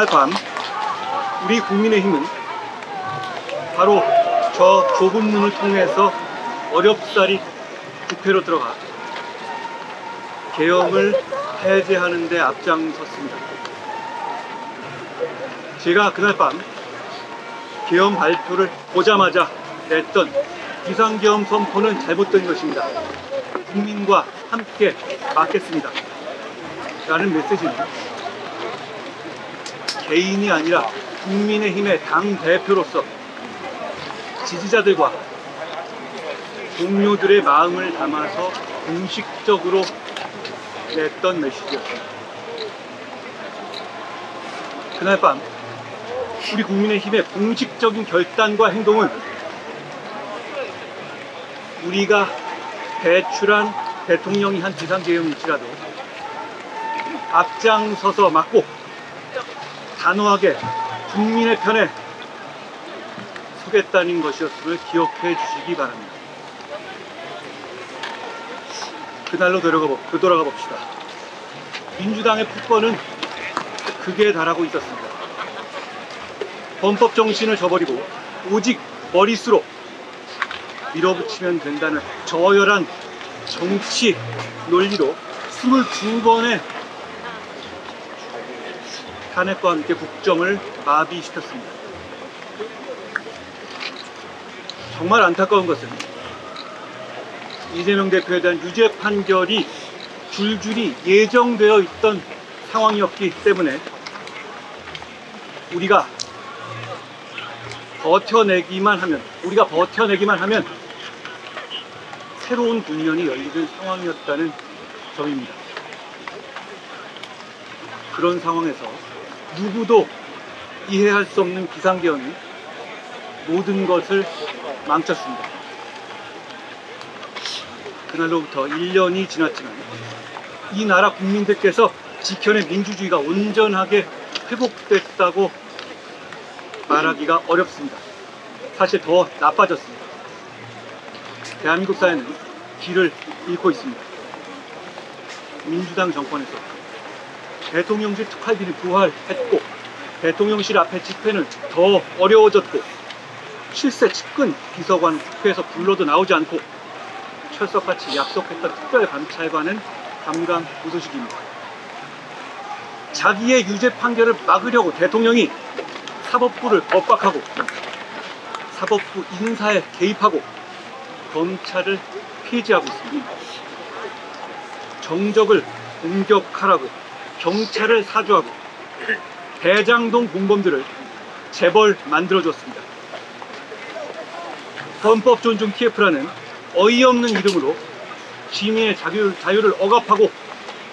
그날 밤 우리 국민의힘은 바로 저 좁은 문을 통해서 어렵사리 국회로 들어가 계엄을 해제하는 데 앞장섰습니다. 제가 그날 밤 계엄 발표를 보자마자 냈던 비상계엄 선포는 잘못된 것입니다. 국민과 함께 막겠습니다 라는 메시지는 개인이 아니라 국민의힘의 당대표로서 지지자들과 동료들의 마음을 담아서 공식적으로 냈던 메시지였습니다. 그날 밤 우리 국민의힘의 공식적인 결단과 행동은 우리가 배출한 대통령이 한 비상계엄일지라도 앞장서서 막고 단호하게 국민의 편에 서겠다는 것이었음을 기억해 주시기 바랍니다. 그날로 되돌아가 봅시다. 민주당의 폭거는 극에 달하고 있었습니다. 헌법 정신을 저버리고 오직 머릿수로 밀어붙이면 된다는 저열한 정치 논리로 22번의 탄핵과 함께 국정을 마비시켰습니다. 정말 안타까운 것은 이재명 대표에 대한 유죄 판결이 줄줄이 예정되어 있던 상황이었기 때문에 우리가 버텨내기만 하면 새로운 국면이 열리는 상황이었다는 점입니다. 그런 상황에서 누구도 이해할 수 없는 비상계엄이 모든 것을 망쳤습니다. 그날로부터 1년이 지났지만 이 나라 국민들께서 지켜낸 민주주의가 온전하게 회복됐다고 말하기가 어렵습니다. 사실 더 나빠졌습니다. 대한민국 사회는 길을 잃고 있습니다. 민주당 정권에서 대통령실 특활비를 부활했고 대통령실 앞에 집회는 더 어려워졌고 실세 측근 비서관 국회에서 불러도 나오지 않고 철석같이 약속했던 특별감찰관은 감감무소식입니다. 자기의 유죄 판결을 막으려고 대통령이 사법부를 엇박하고 사법부 인사에 개입하고 검찰을 폐지하고 있습니다. 정적을 공격하라고 경찰을 사주하고 대장동 공범들을 재벌 만들어줬습니다. 헌법 존중 TF라는 어이없는 이름으로 시민의 자유를 억압하고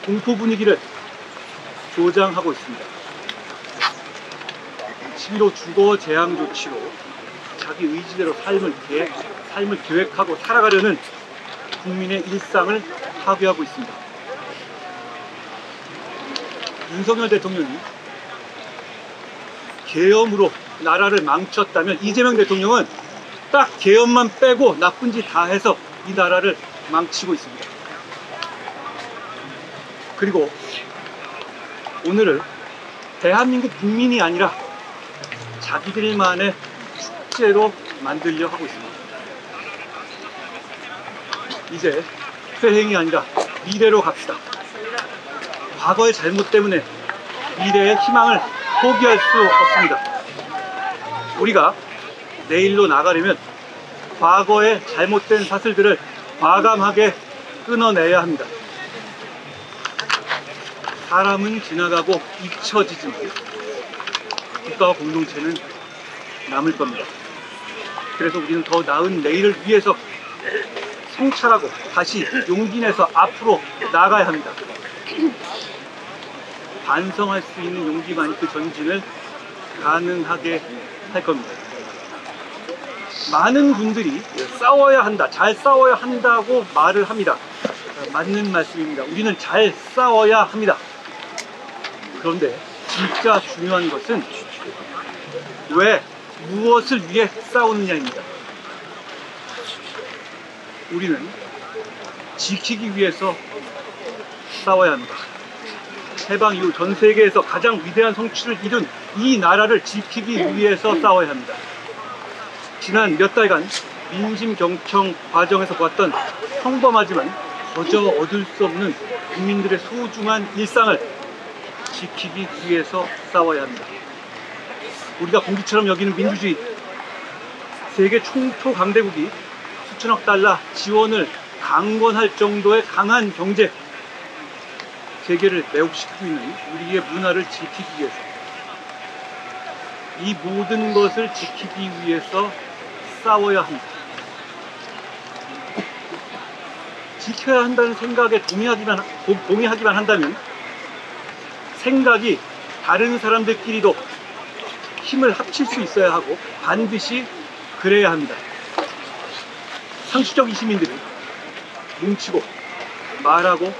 공포 분위기를 조장하고 있습니다. 11.5 주거 제한 조치로 자기 의지대로 삶을 계획하고 살아가려는 국민의 일상을 파괴하고 있습니다. 윤석열 대통령이 계엄으로 나라를 망쳤다면 이재명 대통령은 딱 계엄만 빼고 나쁜 짓 다 해서 이 나라를 망치고 있습니다. 그리고 오늘을 대한민국 국민이 아니라 자기들만의 축제로 만들려 하고 있습니다. 이제 회행이 아니라 미래로 갑시다. 과거의 잘못 때문에 미래의 희망을 포기할 수 없습니다. 우리가 내일로 나가려면 과거의 잘못된 사슬들을 과감하게 끊어내야 합니다. 사람은 지나가고 잊혀지지만 국가와 공동체는 남을 겁니다. 그래서 우리는 더 나은 내일을 위해서 성찰하고 다시 용기 내서 앞으로 나가야 합니다. 반성할 수 있는 용기만이 그 전진을 가능하게 할 겁니다. 많은 분들이 싸워야 한다, 잘 싸워야 한다고 말을 합니다. 맞는 말씀입니다. 우리는 잘 싸워야 합니다. 그런데 진짜 중요한 것은 왜, 무엇을 위해 싸우느냐입니다. 우리는 지키기 위해서 싸워야 합니다. 해방 이후 전 세계에서 가장 위대한 성취를 이룬 이 나라를 지키기 위해서 싸워야 합니다. 지난 몇 달간 민심 경청 과정에서 보았던 평범하지만 거저 얻을 수 없는 국민들의 소중한 일상을 지키기 위해서 싸워야 합니다. 우리가 공기처럼 여기는 민주주의, 세계 총토 강대국이 수천억 달러 지원을 강권할 정도의 강한 경제, 세계를 매혹시키고 있는 우리의 문화를 지키기 위해서, 이 모든 것을 지키기 위해서 싸워야 합니다. 지켜야 한다는 생각에 동의하기만 한다면 생각이 다른 사람들끼리도 힘을 합칠 수 있어야 하고 반드시 그래야 합니다. 상식적인 시민들은 뭉치고 말하고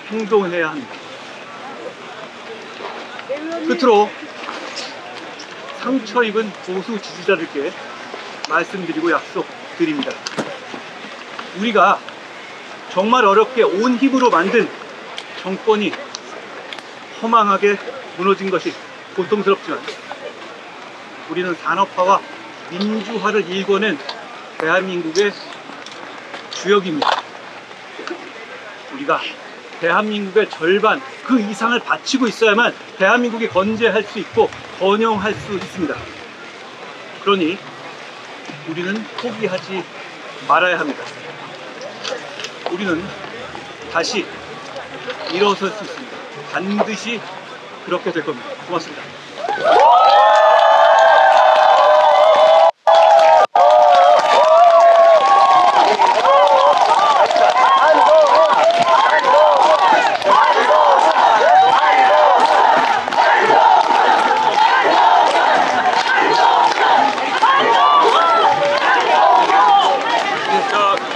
행동해야 합니다. 끝으로 상처 입은 보수 지지자들께 말씀드리고 약속드립니다. 우리가 정말 어렵게 온 힘으로 만든 정권이 허망하게 무너진 것이 고통스럽지만 우리는 산업화와 민주화를 일궈낸 대한민국의 주역입니다. 우리가 대한민국의 절반 그 이상을 바치고 있어야만 대한민국이 건재할 수 있고 번영할 수 있습니다. 그러니 우리는 포기하지 말아야 합니다. 우리는 다시 일어설 수 있습니다. 반드시 그렇게 될 겁니다. 고맙습니다.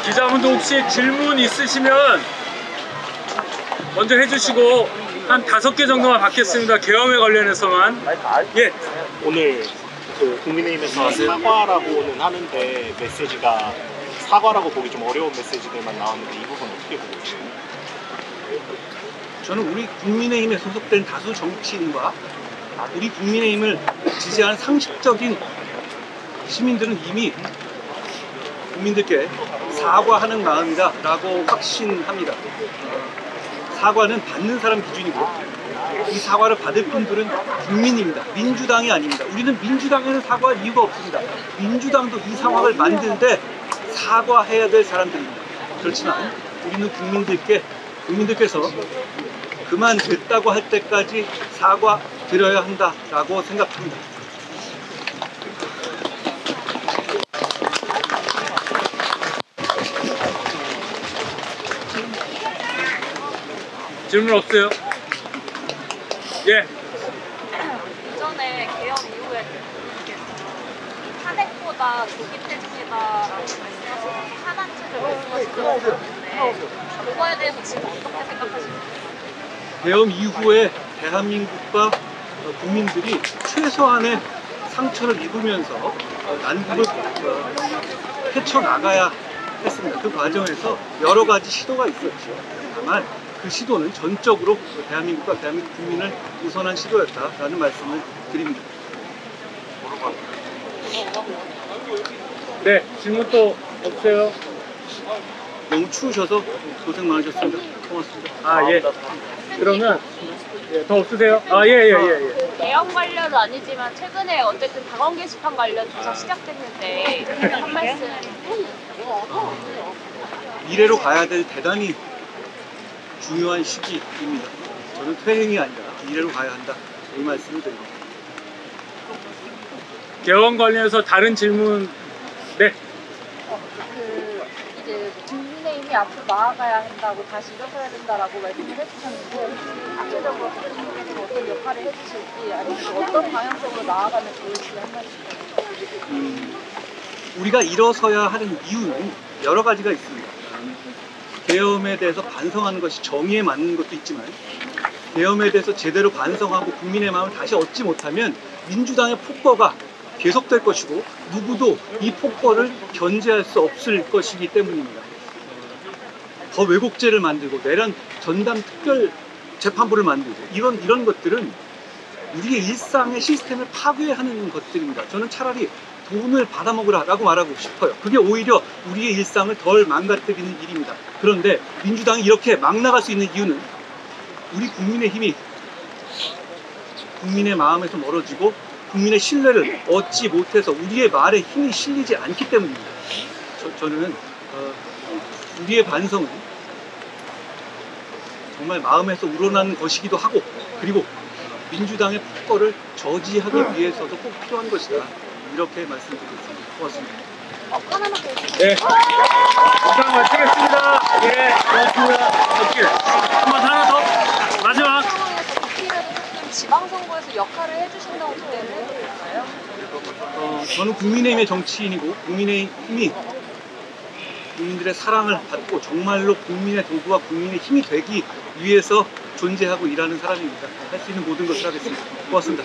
기자분도 혹시 질문 있으시면 먼저 해주시고 한 5개 정도만 받겠습니다. 계엄에 관련해서만. 예. 오늘 그 국민의힘에서 사과라고는 하는데 메시지가 사과라고 보기 좀 어려운 메시지들만 나왔는데 이 부분 어떻게 보고 계세요? 저는 우리 국민의힘에 소속된 다수 정치인과 우리 국민의힘을 지지하는 상식적인 시민들은 이미 국민들께 사과하는 마음이다 라고 확신합니다. 사과는 받는 사람 기준이고 이 사과를 받을 분들은 국민입니다. 민주당이 아닙니다. 우리는 민주당에는 사과할 이유가 없습니다. 민주당도 이 상황을 만드는데 사과해야 될 사람들입니다. 그렇지만 우리는 국민들께서 그만 됐다고 할 때까지 사과 드려야 한다라고 생각합니다. 질문 없어요? 예. 이전에 개헌 이후에 탄핵보다 조기 퇴진이다라고 말씀하셔서 탄환제를 말씀하신 적이 있었는데 그거에 대해서 지금 어떻게 생각하십니까? 개헌 이후에 대한민국과 국민들이 최소한의 상처를 입으면서 난국을 헤쳐나가야 했습니다. 그 과정에서 여러 가지 시도가 있었죠. 다만 그 시도는 전적으로 대한민국과 대한민국 국민을 우선한 시도였다라는 말씀을 드립니다. 네, 질문 또 없어요? 너무 추우셔서 고생 많으셨습니다. 고맙습니다. 아, 예. 그러면 예, 더 없으세요? 아, 예. 개헌 관련은 아니지만 최근에 어쨌든 당원 게시판 관련 조사 시작됐는데 한 말씀. 미래로 가야 될 대단히 중요한 시기입니다. 저는 퇴행이 아니라 미래로 가야 한다. 이 말씀을 드립니다. 개헌 관련해서 다른 질문. 네. 이제 국민의힘이 앞으로 나아가야 한다고 다시 일어서야 된다라고 말씀을 해주셨는데 혹시 구체적으로 국민의힘에서 어떤 역할을 해주실지 아니면 어떤 방향성으로 나아가면 좋을지 한 말씀. 우리가 일어서야 하는 이유는 여러 가지가 있습니다. 계엄에 대해서 반성하는 것이 정의에 맞는 것도 있지만 계엄에 대해서 제대로 반성하고 국민의 마음을 다시 얻지 못하면 민주당의 폭거가 계속될 것이고 누구도 이 폭거를 견제할 수 없을 것이기 때문입니다. 더 왜곡죄를 만들고 내란 전담 특별 재판부를 만들고 이런 것들은 우리의 일상의 시스템을 파괴하는 것들입니다. 저는 차라리 돈을 받아먹으라라고 말하고 싶어요. 그게 오히려 우리의 일상을 덜 망가뜨리는 일입니다. 그런데 민주당이 이렇게 막 나갈 수 있는 이유는 우리 국민의 힘이 국민의 마음에서 멀어지고 국민의 신뢰를 얻지 못해서 우리의 말에 힘이 실리지 않기 때문입니다. 저는 우리의 반성은 정말 마음에서 우러나는 것이기도 하고, 그리고 민주당의 폭거를 저지하기 위해서도 꼭 필요한 것이다, 이렇게 말씀드리겠습니다. 고맙습니다. 하나만 더 해주세요. 네. 이상 마치겠습니다. 예, 고맙습니다. 오케이. 한번 하나 더. 마지막. 상황에서 국회라도 조금 지방선거에서 역할을 해주신다고 기대를 해도 될까요? 저는 국민의힘의 정치인이고 국민의힘이 국민들의 사랑을 받고 정말로 국민의 도구와 국민의 힘이 되기 위해서 존재하고 일하는 사람입니다. 할 수 있는 모든 것을 하겠습니다. 고맙습니다.